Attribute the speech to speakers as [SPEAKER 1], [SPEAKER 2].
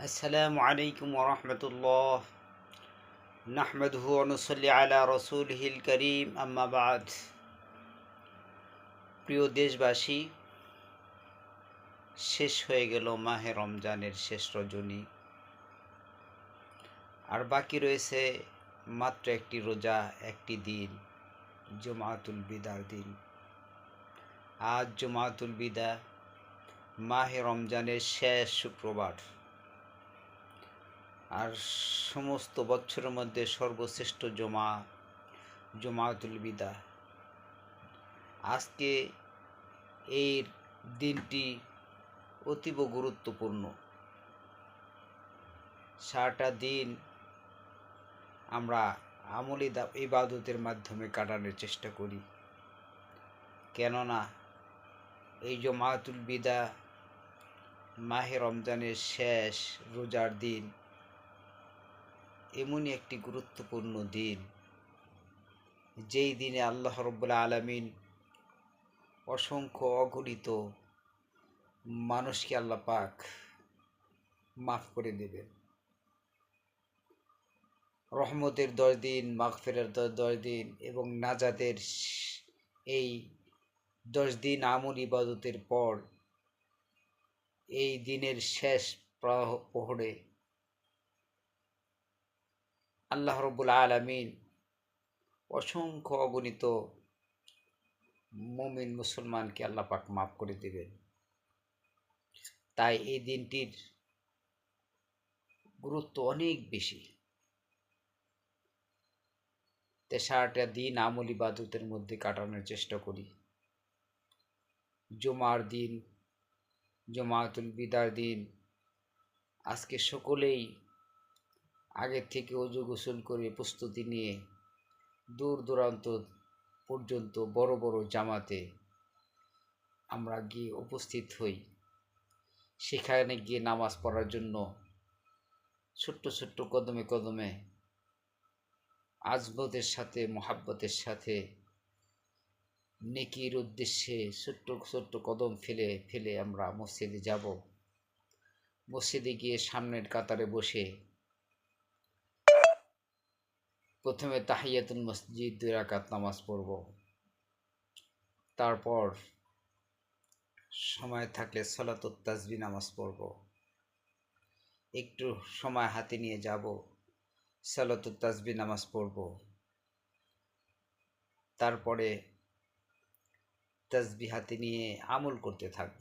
[SPEAKER 1] আসসালামু আলাইকুম ওরহমতুল্লাহ নাহমাদুহু ওয়া নুসাল্লি আলা রাসূলিহিল কারীম আম্মা বাদ। প্রিয় দেশবাসী, শেষ হয়ে গেল মাহে রমজানের শেষ রজনী। আর বাকি রয়েছে মাত্র একটি রোজা, একটি দিন, জুমাতুল বিদার দিন। আজ জুমাতুল বিদা, মাহে রমজানের শেষ শুক্রবার। আর সমস্ত বছরের মধ্যে সর্বশ্রেষ্ঠ জুমাতুল বিদা। আজকে এই দিনটি অতীব গুরুত্বপূর্ণ। সারাটা দিন আমরা আমলি ইবাদতের মাধ্যমে কাটানোর চেষ্টা করি, কেননা এই জুমাতুল বিদা মাহে রমজানের শেষ রোজার দিন এমনই একটি গুরুত্বপূর্ণ দিন, যেই দিনে আল্লাহ রাব্বুল আলামিন অসংখ্য অগণিত মানুষকে আল্লাহ পাক মাফ করে দেবেন। রহমতের 10 দিন, মাগফিরাতের 10 দিন এবং নাজাতের এই 10 দিন আমল ইবাদতের পর এই দিনের শেষ প্রহরে আল্লাহ রাব্বুল আলামিন অসংখ্য অগণিত মুমিন মুসলমানকে আল্লাহ পাক মাফ করে দেবেন। তাই এই দিনটির গুরুত্ব অনেক বেশি। সারাটা দিন আমল ইবাদতের মধ্যে কাটানোর চেষ্টা করি। জুমার দিন, জুমাতুল বিদার দিন, আজকে সকলেই আগের থেকে ওযু গোসল করে প্রস্তুতি নিয়ে দূর দূরান্ত পর্যন্ত বড় বড় জামাতে আমরা গিয়ে উপস্থিত হই। সেখানে গিয়ে নামাজ পড়ার জন্য ছোট্ট ছোট্ট কদমে কদমে আজমতের সাথে, মোহাব্বতের সাথে, নেকির উদ্দেশ্যে ছোট্ট ছোট্ট কদম ফেলে ফেলে আমরা মসজিদে যাব। মসজিদে গিয়ে সামনের কাতারে বসে প্রথমে তাহিয়াতুল মসজিদ 2 রাকাত নামাজ পড়ব। তারপর সময় থাকলে সালাতুত তাসবিহ নামাজ পড়ব। একটু সময় হাতে নিয়ে যাব, সালাতুত তাসবিহ নামাজ পড়ব। তারপরে তাসবিহ হাতে নিয়ে আমল করতে থাকব।